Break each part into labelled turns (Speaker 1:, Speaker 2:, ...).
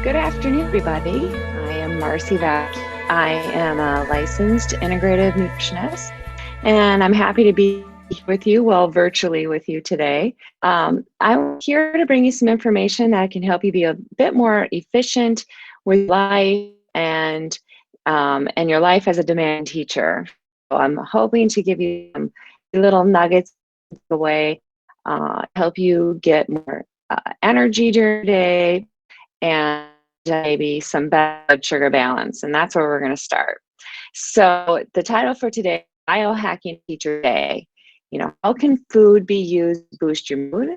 Speaker 1: Good afternoon, everybody. I am Marcie Vaske. I am a licensed integrative nutritionist, and I'm happy to be with you, well, virtually with you today. I'm here to bring you some information that can help you be a bit more efficient with life and your life as a demand teacher. So I'm hoping to give you some little nuggets away, help you get more energy during the day and maybe some blood sugar balance. And that's where we're going to start. So the title for today, Biohacking Teacher Day. How can food be used to boost your mood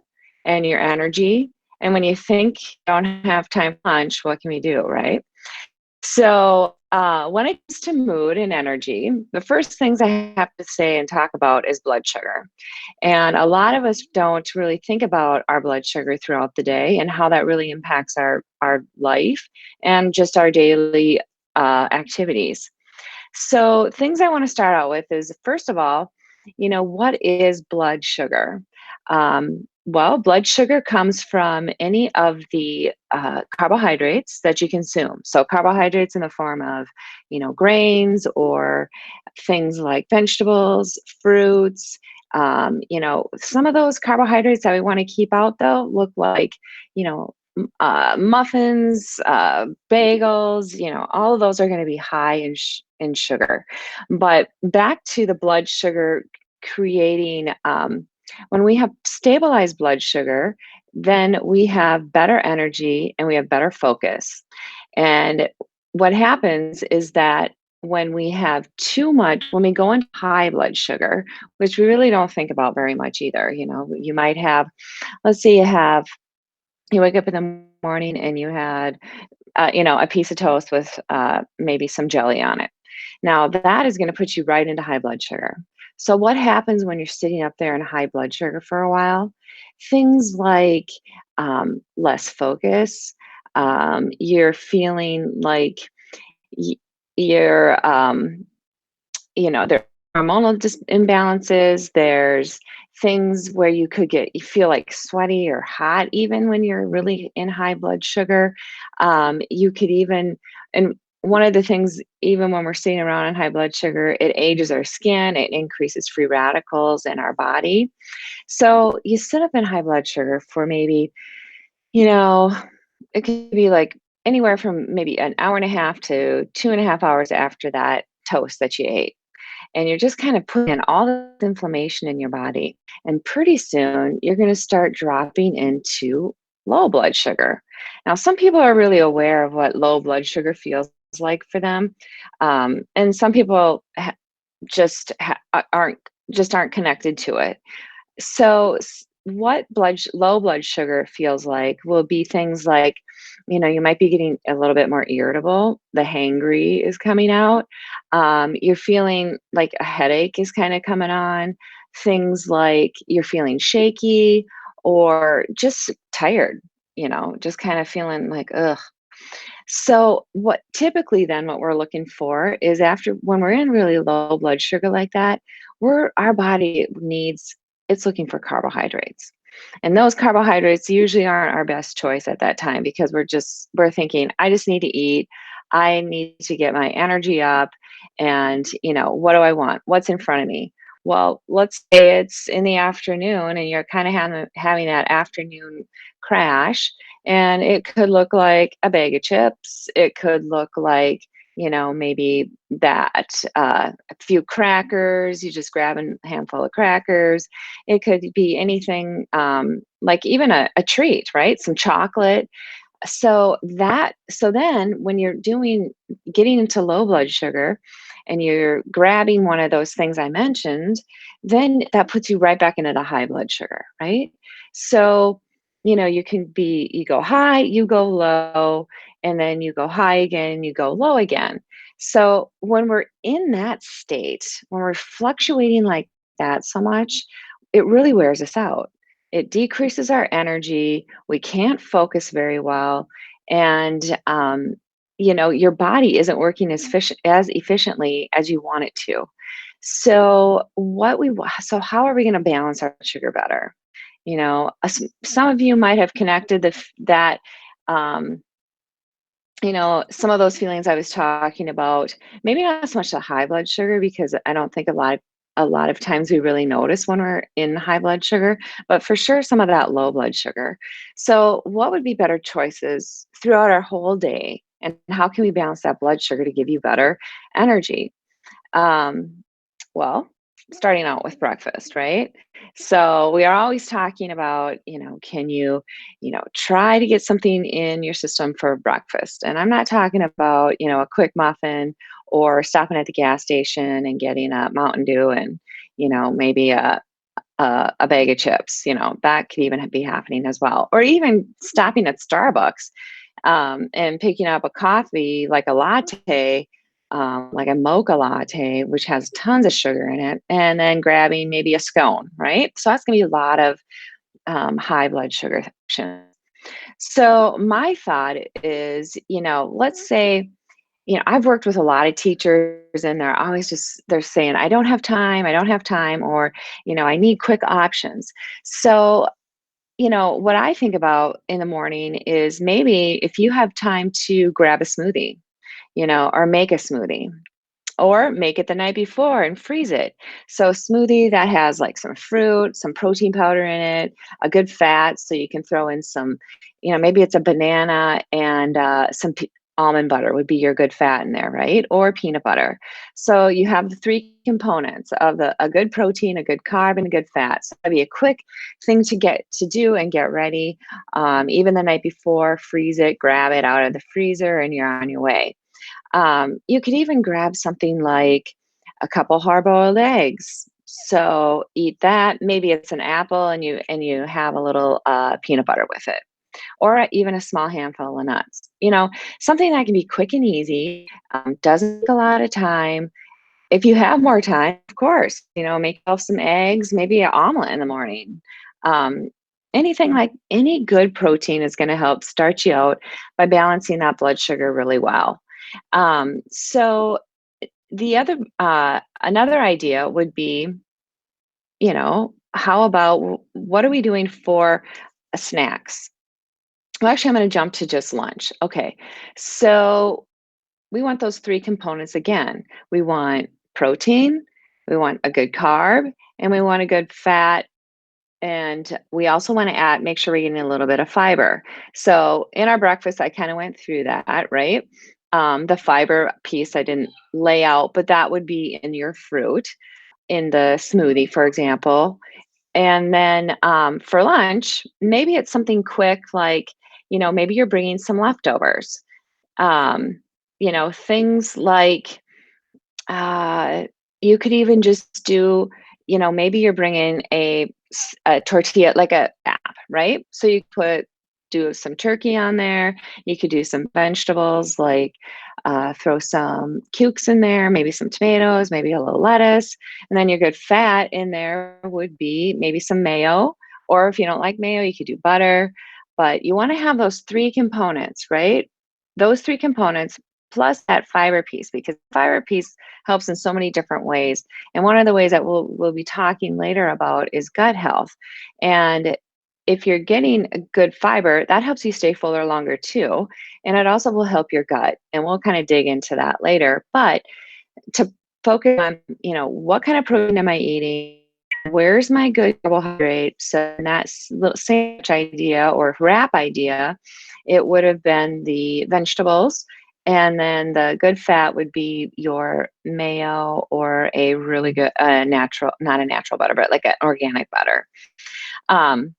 Speaker 1: and your energy? And when you think you don't have time for lunch, what can we do, right? So, when it comes to mood and energy, the first things I have to say and talk about is blood sugar. And a lot of us don't really think about our blood sugar throughout the day and how that really impacts our life and just our daily activities. So, things I want to start out with is first of all, what is blood sugar? Well, blood sugar comes from any of the carbohydrates that you consume. So, carbohydrates in the form of, grains or things like vegetables, fruits. Some of those carbohydrates that we want to keep out, though, look like, muffins, bagels, all of those are going to be high in sugar. But back to the blood sugar creating, when we have stabilized blood sugar, then we have better energy and we have better focus. And what happens is that when we have too much, when we go into high blood sugar, which we really don't think about very much either, you might have, let's say you wake up in the morning and you had, a piece of toast with maybe some jelly on it. Now, that is going to put you right into high blood sugar. So, what happens when you're sitting up there in high blood sugar for a while? Things like less focus. You're feeling like y- you're there are hormonal imbalances. There's things where you feel like sweaty or hot, even when you're really in high blood sugar. You could even, and one of the things, even when we're sitting around in high blood sugar, it ages our skin, it increases free radicals in our body. So you sit up in high blood sugar for maybe, you know, it could be like anywhere from maybe an hour and a half to 2.5 hours after that toast that you ate, and you're just kind of putting in all this inflammation in your body. And pretty soon, you're going to start dropping into low blood sugar. Now, some people are really aware of what low blood sugar feels like for them, and some people aren't connected to it. So, what low blood sugar feels like will be things like, you might be getting a little bit more irritable. The hangry is coming out. You're feeling like a headache is kind of coming on. Things like you're feeling shaky or just tired, just kind of feeling like, ugh. So, what we're looking for is after when we're in really low blood sugar like that, our body it's looking for carbohydrates. And those carbohydrates usually aren't our best choice at that time because we're thinking, I just need to eat. I need to get my energy up. And, what do I want? What's in front of me? Well, let's say it's in the afternoon and you're kind of having that afternoon crash, and it could look like a bag of chips. It could look like, maybe that a few crackers, you just grab a handful of crackers. It could be anything, like even a treat, right? Some chocolate. So then when you're getting into low blood sugar and you're grabbing one of those things I mentioned, then that puts you right back into the high blood sugar, right? So, you go high, you go low, and then you go high again, you go low again. So when we're in that state, when we're fluctuating like that so much, it really wears us out. It decreases our energy. We can't focus very well. And, your body isn't working as efficiently as you want it to. So how are we going to balance our sugar better? Some of you might have connected that um, some of those feelings I was talking about, maybe not so much the high blood sugar because I don't think a lot of times we really notice when we're in high blood sugar, but for sure some of that low blood sugar. So, what would be better choices throughout our whole day? And how can we balance that blood sugar to give you better energy? Um, well, starting out with breakfast, right? So we are always talking about, can you try to get something in your system for breakfast? And I'm not talking about, a quick muffin or stopping at the gas station and getting a Mountain Dew and, maybe a bag of chips. That could even be happening as well. Or even stopping at Starbucks and picking up a coffee like a latte, like a mocha latte, which has tons of sugar in it, and then grabbing maybe a scone, right? So that's going to be a lot of high blood sugar options. So my thought is, let's say, I've worked with a lot of teachers and they're saying, I don't have time, or, I need quick options. So what I think about in the morning is maybe if you have time to grab a smoothie, or make a smoothie, or make it the night before and freeze it. So smoothie that has like some fruit, some protein powder in it, a good fat, so you can throw in some, maybe it's a banana and almond butter would be your good fat in there, right? Or peanut butter. So you have the three components of a good protein, a good carb, and a good fat. So that'd be a quick thing to get to do and get ready. Even the night before, freeze it, grab it out of the freezer, and you're on your way. You could even grab something like a couple hard-boiled eggs. So eat that. Maybe it's an apple, and you have a little peanut butter with it, or even a small handful of nuts. Something that can be quick and easy. Doesn't take a lot of time. If you have more time, of course, make yourself some eggs, maybe an omelet in the morning. Um, Anything like any good protein is going to help start you out by balancing that blood sugar really well. So the other another idea would be, how about what are we doing for snacks? Well, actually, I'm going to jump to just lunch. Okay, so we want those three components again. We want protein, we want a good carb, and we want a good fat, and we also want to add, make sure we're getting a little bit of fiber. So in our breakfast, I kind of went through that, right? The fiber piece I didn't lay out, but that would be in your fruit, in the smoothie, for example. And then for lunch, maybe it's something quick like, maybe you're bringing some leftovers. Um, things like uh, you could even just do, maybe you're bringing a tortilla, like a app, right? So you do some turkey on there. You could do some vegetables, like throw some cukes in there, maybe some tomatoes, maybe a little lettuce. And then your good fat in there would be maybe some mayo, or if you don't like mayo, you could do butter. But you want to have those three components, right? Those three components plus that fiber piece, because fiber piece helps in so many different ways. And one of the ways that we'll be talking later about is gut health. And if you're getting a good fiber, that helps you stay fuller longer too. And it also will help your gut. And we'll kind of dig into that later. But to focus on, what kind of protein am I eating? Where's my good carbohydrate? So in that little sandwich idea or wrap idea, it would have been the vegetables. And then the good fat would be your mayo or a really good natural, not a natural butter, but like an organic butter. Um,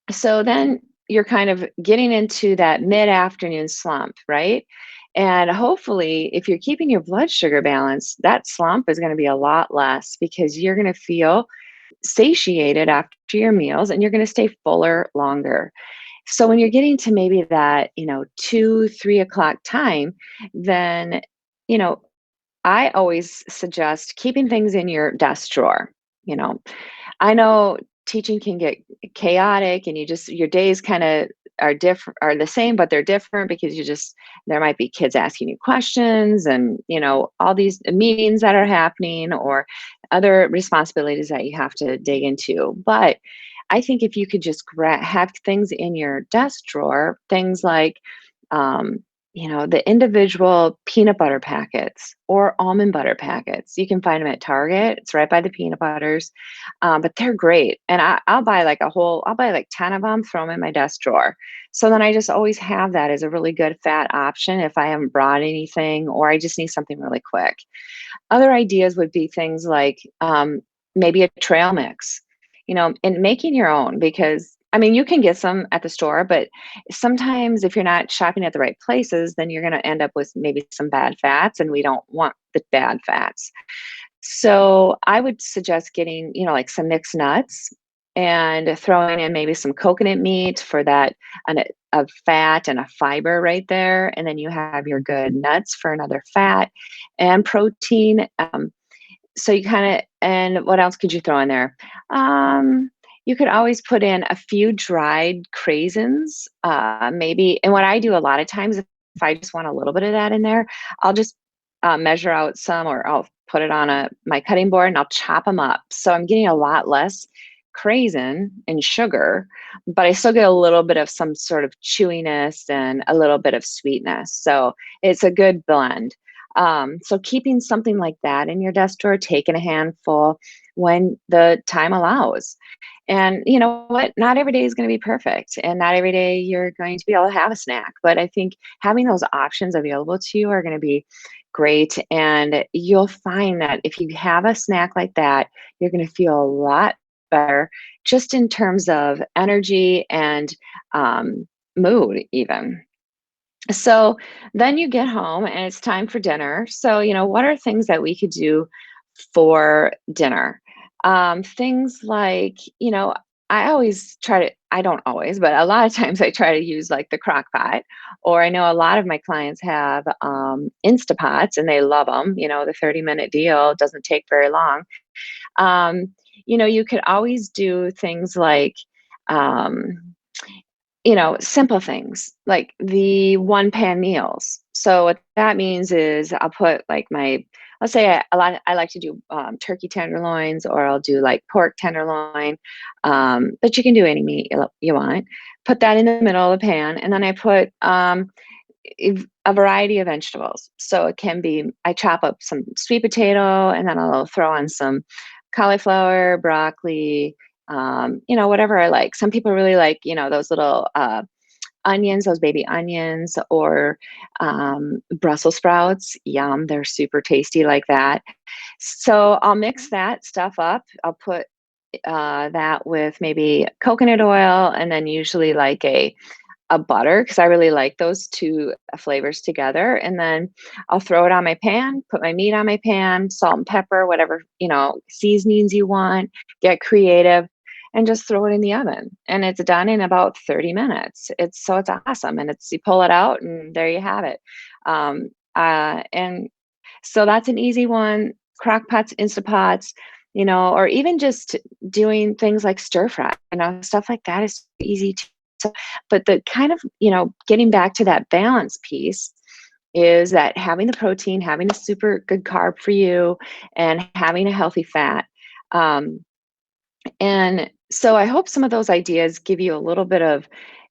Speaker 1: so then you're kind of getting into that mid-afternoon slump, right? And hopefully, if you're keeping your blood sugar balanced, that slump is going to be a lot less because you're going to feel satiated after your meals and you're going to stay fuller longer. So when you're getting to maybe that, 2, 3 o'clock time, then, you know, I always suggest keeping things in your desk drawer. You know, I know teaching can get chaotic and your days kind of are the same, but they're different because there might be kids asking you questions and, all these meetings that are happening or other responsibilities that you have to dig into. But I think if you could just have things in your desk drawer, things like, um, the individual peanut butter packets or almond butter packets. You can find them at Target. It's right by the peanut butters, but they're great. And I'll buy like I'll buy like 10 of them, throw them in my desk drawer. So then I just always have that as a really good fat option if I haven't brought anything or I just need something really quick. Other ideas would be things like maybe a trail mix, and making your own because I mean, you can get some at the store, but sometimes if you're not shopping at the right places, then you're going to end up with maybe some bad fats, and we don't want the bad fats. So I would suggest getting, like some mixed nuts and throwing in maybe some coconut meat for that a fat and a fiber right there. And then you have your good nuts for another fat and protein. So you kinda and what else could you throw in there? You could always put in a few dried craisins, maybe and what I do a lot of times, if I just want a little bit of that in there, I'll just, measure out some or I'll put it on my cutting board and I'll chop them up. So I'm getting a lot less craisin and sugar, but I still get a little bit of some sort of chewiness and a little bit of sweetness. So it's a good blend. So keeping something like that in your desk drawer, taking a handful when the time allows. And you know what? Not every day is going to be perfect, and not every day you're going to be able to have a snack. But I think having those options available to you are going to be great. And you'll find that if you have a snack like that, you're going to feel a lot better just in terms of energy and mood, even. So then you get home and it's time for dinner. So, what are things that we could do for dinner? Things like, I always try to, I don't always, but a lot of times I try to use like the crock pot, or I know a lot of my clients have Instapots and they love them. The 30-minute deal doesn't take very long. Um, you could always do things like, um, simple things like the one pan meals. So what that means is I'll put like let's say I like to do turkey tenderloins or I'll do like pork tenderloin, but you can do any meat you want. Put that in the middle of the pan, and then I put a variety of vegetables. So it can be I chop up some sweet potato, and then I'll throw on some cauliflower, broccoli, whatever I like. Some people really like, those little onions, those baby onions, or Brussels sprouts. Yum, they're super tasty like that. So I'll mix that stuff up. I'll put that with maybe coconut oil, and then usually like a butter because I really like those two flavors together. And then I'll throw it on my pan, put my meat on my pan, salt and pepper, whatever, seasonings you want, get creative and just throw it in the oven. And it's done in about 30 minutes. It's awesome. And you pull it out and there you have it. And so that's an easy one. Crock pots, Instapots, or even just doing things like stir fry, stuff like that is easy too. But the kind of, getting back to that balance piece is that having the protein, having a super good carb for you, and having a healthy fat. Um, and so I hope some of those ideas give you a little bit of,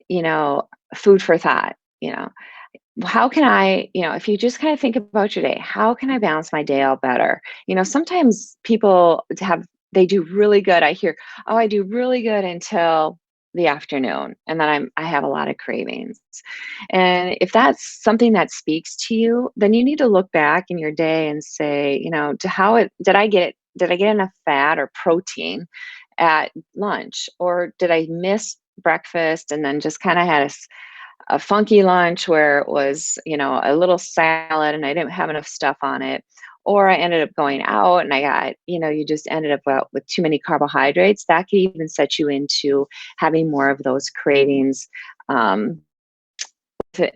Speaker 1: you know, food for thought. How can if you just kind of think about your day, how can I balance my day out better? Sometimes people they do really good. I hear, oh, I do really good until the afternoon. And then I have a lot of cravings. And if that's something that speaks to you, then you need to look back in your day and say, to how it did I get enough fat or protein at lunch? Or did I miss breakfast and then just kind of had a funky lunch where it was, a little salad and I didn't have enough stuff on it. Or I ended up going out and I got, you just ended up out with too many carbohydrates. That could even set you into having more of those cravings um,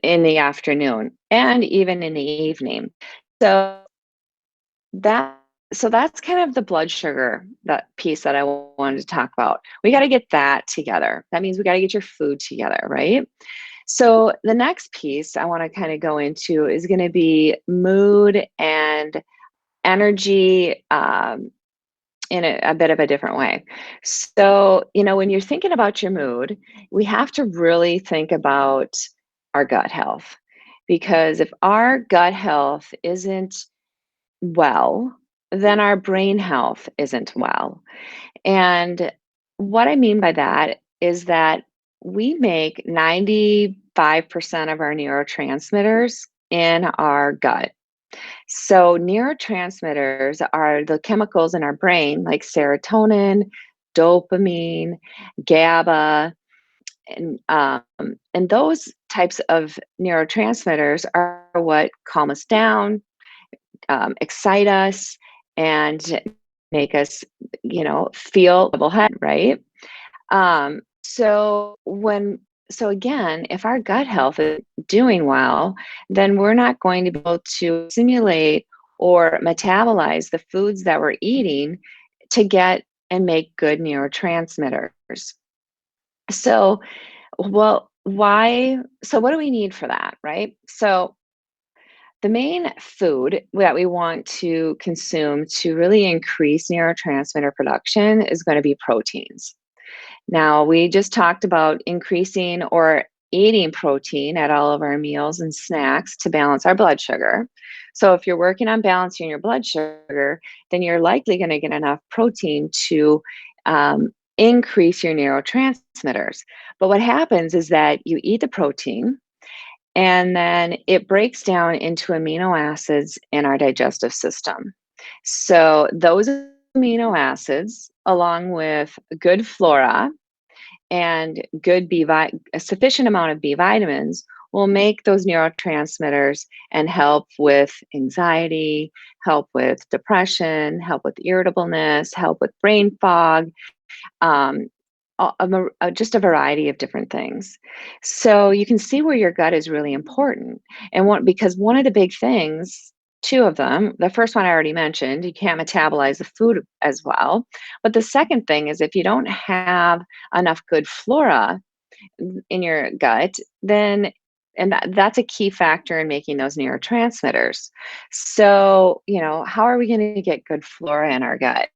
Speaker 1: in the afternoon and even in the evening. So that so that's kind of the blood sugar, that piece that I wanted to talk about. We got to get that together. That means we got to get your food together, right? So the next piece I want to kind of go into is going to be mood and energy in a bit of a different way. So, when you're thinking about your mood, we have to really think about our gut health. because if our gut health isn't well, then our brain health isn't well. And what I mean by that is that we make 95% of our neurotransmitters in our gut. So, neurotransmitters are the chemicals in our brain like serotonin, dopamine, GABA, and those types of neurotransmitters are what calm us down, excite us, and make us, feel level head, right? So when so again, if our gut health is doing well, then we're not going to be able to simulate or metabolize the foods that we're eating to get and make good neurotransmitters. So, well, why? So, what do we need for that, right? So, the main food that we want to consume to really increase neurotransmitter production is going to be proteins. Now, we just talked about increasing or eating protein at all of our meals and snacks to balance our blood sugar. So, if you're working on balancing your blood sugar, then you're likely going to get enough protein to increase your neurotransmitters. But what happens is that you eat the protein and then it breaks down into amino acids in our digestive system. So, those amino acids, along with good flora, and a sufficient amount of B vitamins will make those neurotransmitters and help with anxiety, help with depression, help with irritableness, help with brain fog, um, just a variety of different things. So you can see where your gut is really important. And because one of the big things, two of them, the first one I already mentioned, you can't metabolize the food as well. But the second thing is if you don't have enough good flora in your gut, then and that's a key factor in making those neurotransmitters. So, how are we going to get good flora in our gut?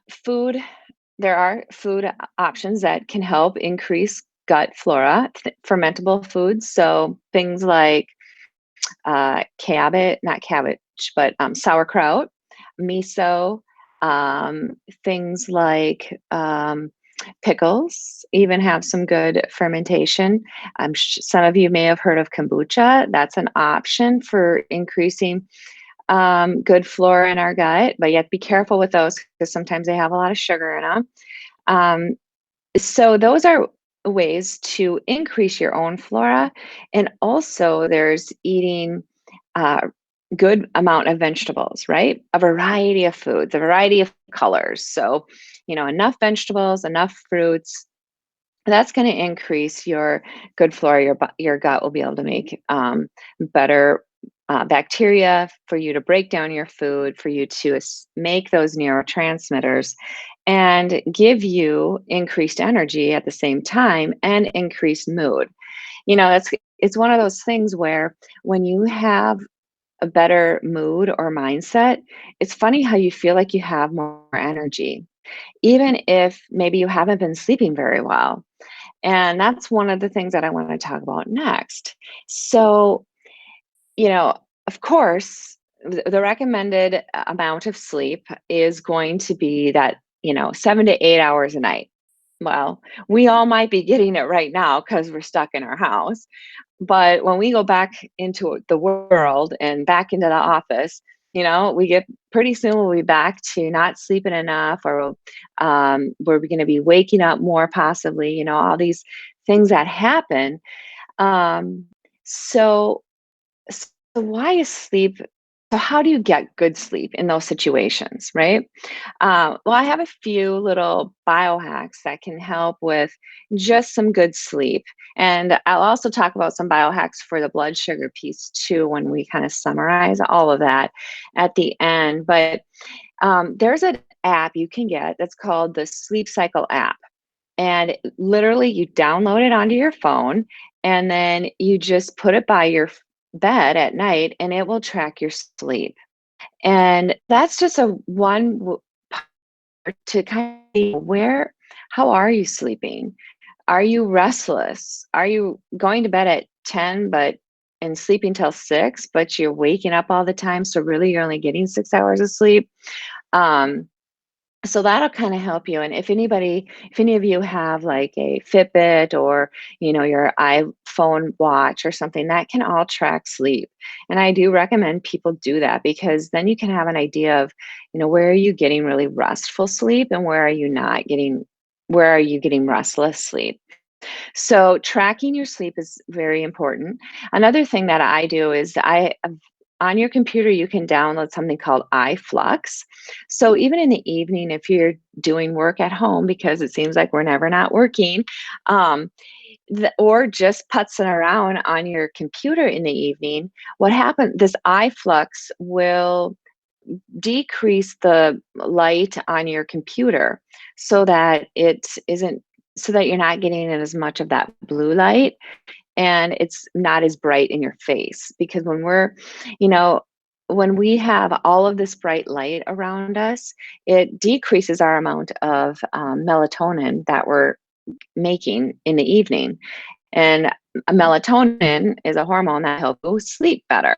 Speaker 1: Food There are food options that can help increase gut flora, fermentable foods. So things like not cabbage, but sauerkraut, miso, things like pickles even have some good fermentation. Some of you may have heard of kombucha. That's an option for increasing good flora in our gut, but you have to be careful with those because sometimes they have a lot of sugar in them. Um, so those are ways to increase your own flora, and also there's eating a good amount of vegetables, right? A variety of foods, a variety of colors. So, enough vegetables, enough fruits, that's going to increase your good flora. Your gut will be able to make better bacteria for you to break down your food, for you to make those neurotransmitters, and give you increased energy at the same time and increased mood. That's it's one of those things where when you have a better mood or mindset, it's funny how you feel like you have more energy, even if maybe you haven't been sleeping very well. And that's one of the things that I want to talk about next. So, you know, of course, the recommended amount of sleep is going to be that, 7 to 8 hours a night. Well, we all might be getting it right now because we're stuck in our house. But when we go back into the world and back into the office, we get pretty soon we'll be back to not sleeping enough, or we're going to be waking up more, possibly, all these things that happen. Um, so, so why is sleep? So how do you get good sleep in those situations, right? Well, I have a few little biohacks that can help with just some good sleep. And I'll also talk about some biohacks for the blood sugar piece too when we kind of summarize all of that at the end. But there's an app you can get that's called the Sleep Cycle app. And literally, you download it onto your phone and then you just put it by your bed at night and it will track your sleep. And that's just a one to kind of see how are you sleeping? Are you restless? Are you going to bed at 10, but and sleeping till 6, but you're waking up all the time, so really you're only getting 6 hours of sleep. Um, so that'll kind of help you. And if any of you have like a Fitbit or, your iPhone watch or something, that can all track sleep. And I do recommend people do that because then you can have an idea of, where are you getting really restful sleep and where are you getting restless sleep. So tracking your sleep is very important. Another thing that I do is on your computer you can download something called iFlux. So even in the evening, if you're doing work at home, because it seems like we're never not working, um, or just putzing around on your computer in the evening, what happens? This iFlux will decrease the light on your computer so that it isn't so that you're not getting in as much of that blue light and it's not as bright in your face because you know when we have all of this bright light around us, it decreases our amount of melatonin that we're making in the evening. And melatonin is a hormone that helps you sleep better.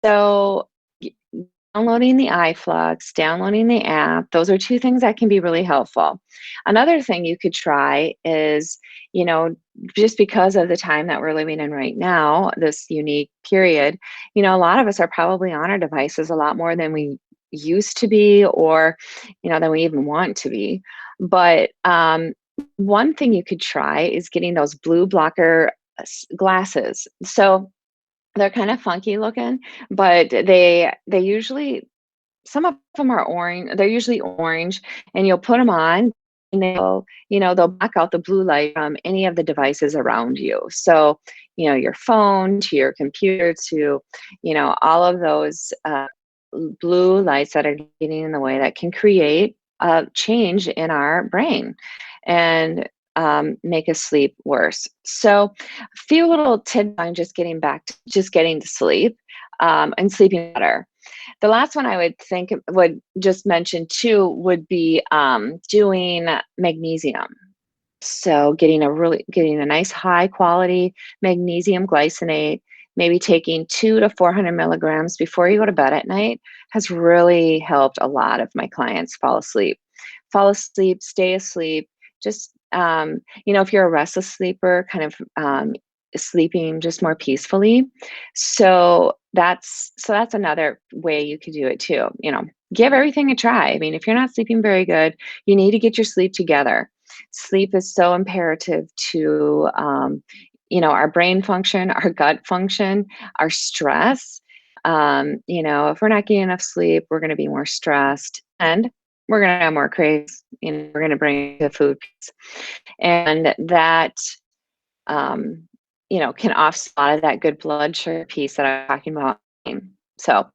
Speaker 1: So downloading the iFlux, downloading the app, those are two things that can be really helpful. Another thing you could try is, you know, just because of the time that we're living in right now, this unique period, a lot of us are probably on our devices a lot more than we used to be or, than we even want to be. But one thing you could try is getting those blue blocker glasses. So they're kind of funky looking, but they usually some of them are orange. They're usually orange, and you'll put them on, and they'll block out the blue light from any of the devices around you. So, your phone to your computer to, all of those blue lights that are getting in the way that can create a change in our brain and make us sleep worse. So, a few little tips on just getting back to just getting to sleep and sleeping better. The last one I would just mention too would be doing magnesium. So getting a nice high quality magnesium glycinate, maybe taking 2 to 400 milligrams before you go to bed at night has really helped a lot of my clients fall asleep, stay asleep. Just if you're a restless sleeper, kind of sleeping just more peacefully. So that's another way you could do it too. Give everything a try. I mean, if you're not sleeping very good, you need to get your sleep together. Sleep is so imperative to our brain function, our gut function, our stress. If we're not getting enough sleep, we're going to be more stressed and we're going to have more craves. We're going to bring the food piece. And that can offset a lot of that good blood sugar piece that I'm talking about. So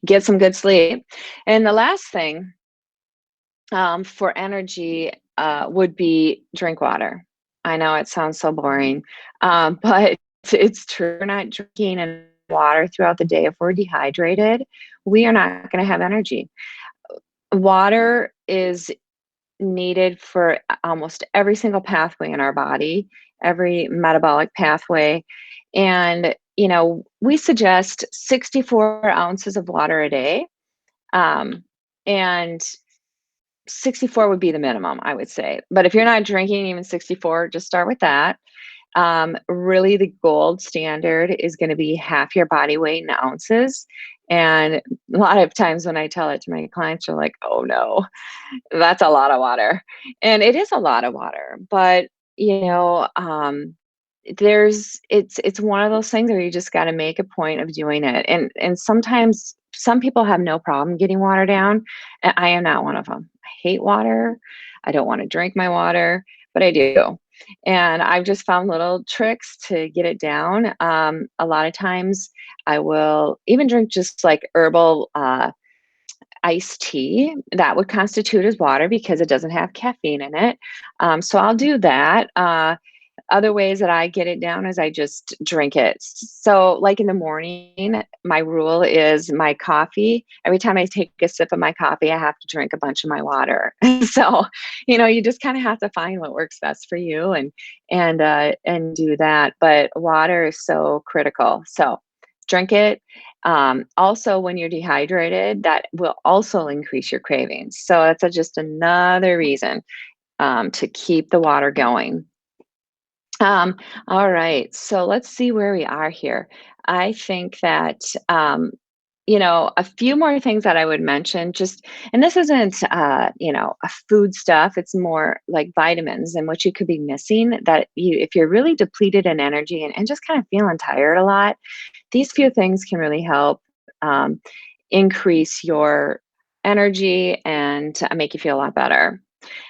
Speaker 1: get some good sleep. And the last thing for energy would be drink water. I know it sounds so boring, but it's true. We're not drinking enough water throughout the day. If we're dehydrated, we are not going to have energy. Water is needed for almost every single pathway in our body, every metabolic pathway. And, we suggest 64 ounces of water a day. And 64 would be the minimum, I would say. But if you're not drinking even 64, just start with that. Really, the gold standard is going to be half your body weight in ounces. And a lot of times when I tell it to my clients, they're like, oh no, that's a lot of water. And it is a lot of water, but it's one of those things where you just got to make a point of doing it. And sometimes some people have no problem getting water down, and I am not one of them. I hate water. I don't want to drink my water, but I do. And I've just found little tricks to get it down. A lot of times I will even drink just like herbal iced tea that would constitute as water because it doesn't have caffeine in it. So I'll do that. Other ways that I get it down is I just drink it. So, like in the morning, my rule is my coffee. Every time I take a sip of my coffee, I have to drink a bunch of my water. So, you just kind of have to find what works best for you and do that. But water is so critical. So, drink it. Also, when you're dehydrated, that will also increase your cravings. So, that's just another reason to keep the water going. Um, all right. So let's see where we are here. I think that, a few more things that I would mention, and this isn't, a food stuff, it's more like vitamins and what you could be missing that if you're really depleted in energy and just kind of feeling tired a lot, these few things can really help um, increase your energy and make you feel a lot better.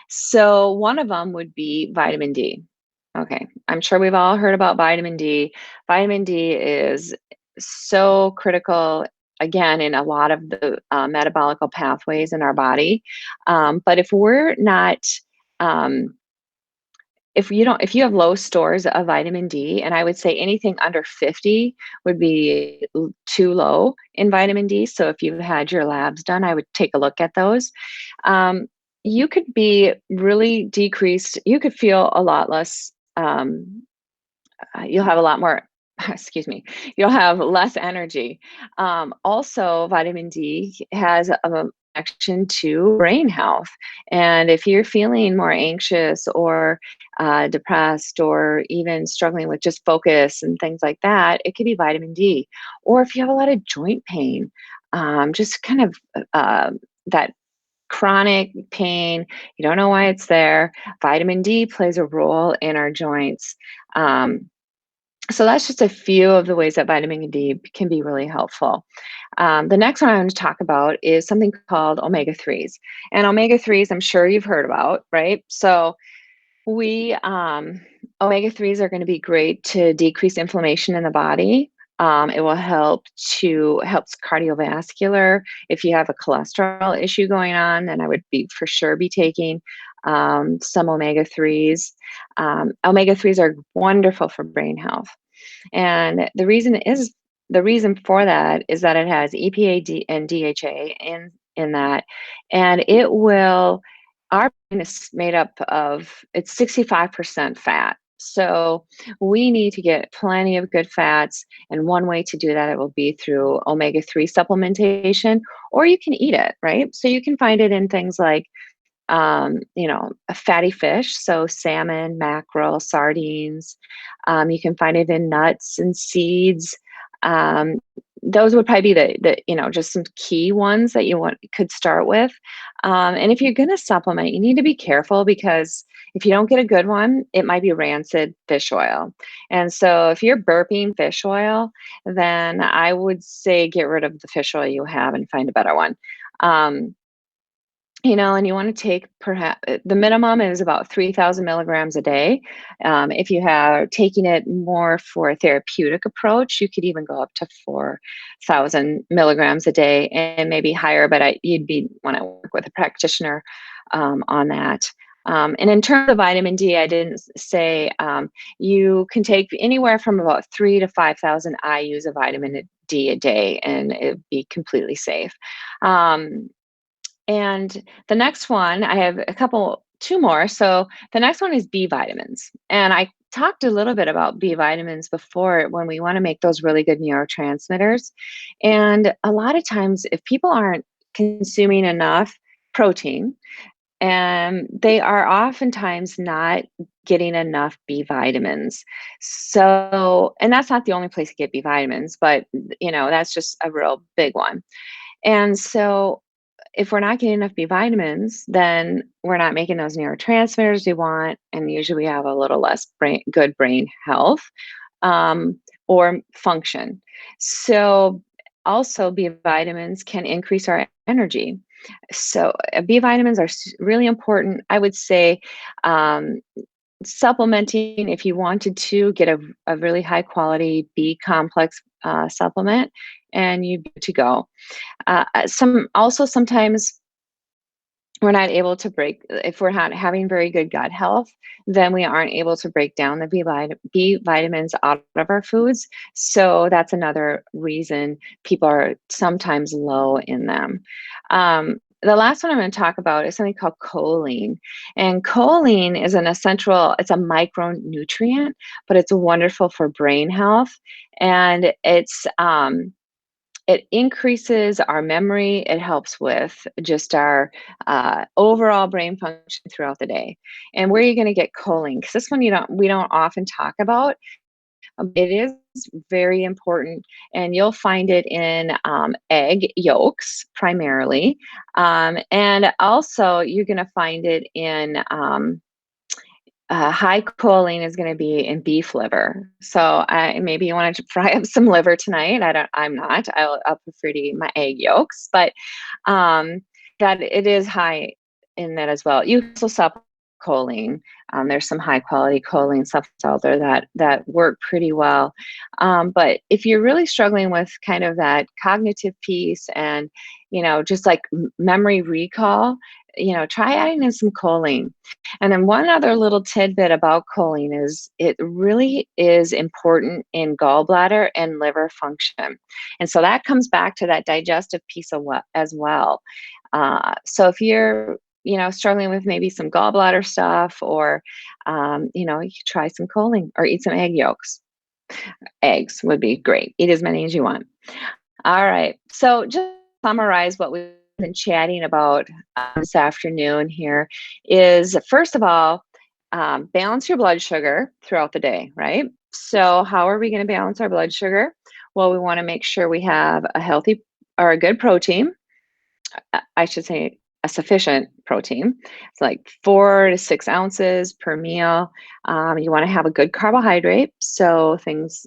Speaker 1: So one of them would be vitamin D. Okay, I'm sure we've all heard about vitamin D. Vitamin D is so critical, again, in a lot of the metabolical pathways in our body. But if we're not, um, if you have low stores of vitamin D, and I would say anything under 50 would be too low in vitamin D. So if you've had your labs done, I would take a look at those. um, you could be really decreased. You could feel a lot less. You'll have a lot more. Excuse me. You'll have less energy. Also, vitamin D has a connection to brain health, and if you're feeling more anxious or depressed, or even struggling with just focus and things like that, it could be vitamin D. Or if you have a lot of joint pain, just kind of uh, that chronic pain, you don't know why it's there. Vitamin D plays a role in our joints. Um, so that's just a few of the ways that vitamin D can be really helpful. The next one I want to talk about is something called omega 3s. And omega 3s, I'm sure you've heard about, right? So we omega 3s are going to be great to decrease inflammation in the body. It will helps cardiovascular. If you have a cholesterol issue going on, then I would be for sure be taking some omega 3s. Omega 3s are wonderful for brain health. And the reason for that is that it has EPA and DHA in that, and it will our brain is made up of it's 65% fat. So we need to get plenty of good fats, and one way to do that it will be through omega-3 supplementation, or you can eat it, right? So you can find it in things like a fatty fish, so salmon, mackerel, sardines. You can find it in nuts and seeds. Um, those would probably be just some key ones that could start with. And if you're going to supplement, you need to be careful because if you don't get a good one, it might be rancid fish oil. And so if you're burping fish oil, then I would say get rid of the fish oil you have and find a better one. Um, and you want to take perhaps the minimum is about 3,000 milligrams a day. If you are taking it more for a therapeutic approach, you could even go up to 4,000 milligrams a day and maybe higher, but you'd be want to work with a practitioner on that. And in terms of vitamin D, I didn't say you can take anywhere from about 3 to 5,000 IU's of vitamin D a day, and it'd be completely safe. Um, and the next one, I have two more. So the next one is B vitamins. And I talked a little bit about B vitamins before when we want to make those really good neurotransmitters. And a lot of times, if people aren't consuming enough protein, and they are oftentimes not getting enough B vitamins. So, and that's not the only place to get B vitamins, but that's just a real big one. And so if we're not getting enough B vitamins, then we're not making those neurotransmitters we want, and usually we have a little less good brain health um, or function. So, also, B vitamins can increase our energy. So, B vitamins are really important. I would say um, supplementing, if you wanted to get a really high quality B complex supplement, and you'd be good to go. Sometimes we're not able to break if we're not having very good gut health, then we aren't able to break down the B vitamins out of our foods. So that's another reason people are sometimes low in them. The last one I'm going to talk about is something called choline. And choline is an essential, it's a micronutrient, but it's wonderful for brain health. And it increases our memory. It helps with just our overall brain function throughout the day. And where are you going to get choline? Because this one we don't often talk about. It is very important, and you'll find it in egg yolks primarily, and also you're going to find it in high choline is going to be in beef liver. So maybe you want to fry up some liver tonight. I'm not. I'll prefer to eat my egg yolks, but um, that it is high in that as well. You also supplement choline. There's some high quality choline supplements out there that work pretty well. But if you're really struggling with kind of that cognitive piece and just like memory recall, try adding in some choline. And then one other little tidbit about choline is it really is important in gallbladder and liver function. And so that comes back to that digestive piece as well. So if you're struggling with maybe some gallbladder stuff, or you could try some choline or eat some egg yolks. Eggs would be great. Eat as many as you want. All right. So just to summarize what we've been chatting about this afternoon here is, first of all, balance your blood sugar throughout the day, right? So how are we going to balance our blood sugar? Well, we want to make sure we have a healthy or a good protein. I should say a sufficient protein. It's like 4 to 6 ounces per meal. You want to have a good carbohydrate. So things,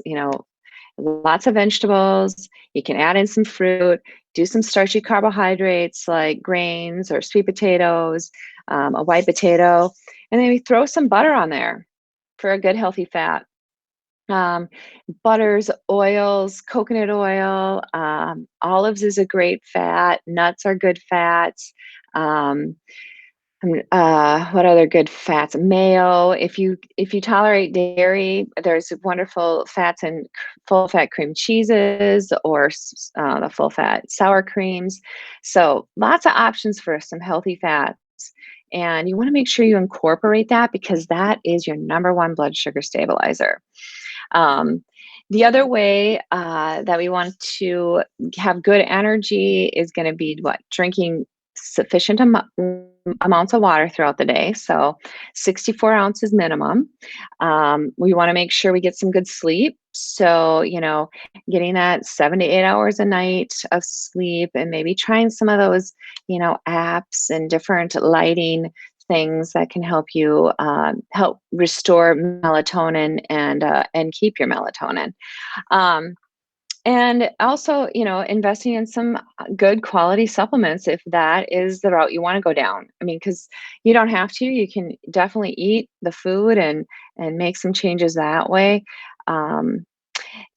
Speaker 1: lots of vegetables. You can add in some fruit, do some starchy carbohydrates like grains or sweet potatoes, a white potato, and then maybe throw some butter on there for a good healthy fat. Um, Butters, oils, coconut oil, olives is a great fat. Nuts are good fats. Um, what other good fats? Mayo. If you tolerate dairy, there's wonderful fats in full fat cream cheeses or the full fat sour creams. So lots of options for some healthy fats. And you want to make sure you incorporate that because that is your number one blood sugar stabilizer. Um, the other way that we want to have good energy is going to be what? Drinking sufficient amounts of water throughout the day. So 64 ounces minimum. We want to make sure we get some good sleep. So, getting that 7 to 8 hours a night of sleep, and maybe trying some of those, apps and different lighting things that can help you help restore melatonin and keep your melatonin. Um, and also, investing in some good quality supplements if that is the route you want to go down. I mean, because you don't have to. You can definitely eat the food and make some changes that way, um,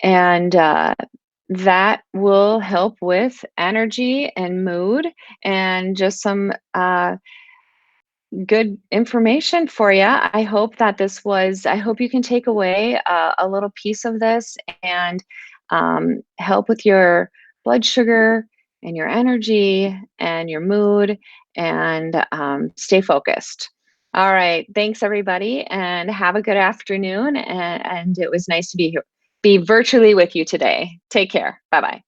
Speaker 1: and that will help with energy and mood and just some good information for you. I hope you can take away a little piece of this and help with your blood sugar and your energy and your mood and stay focused. All right. Thanks, everybody, and have a good afternoon. And it was nice to be here, be virtually with you today. Take care. Bye bye.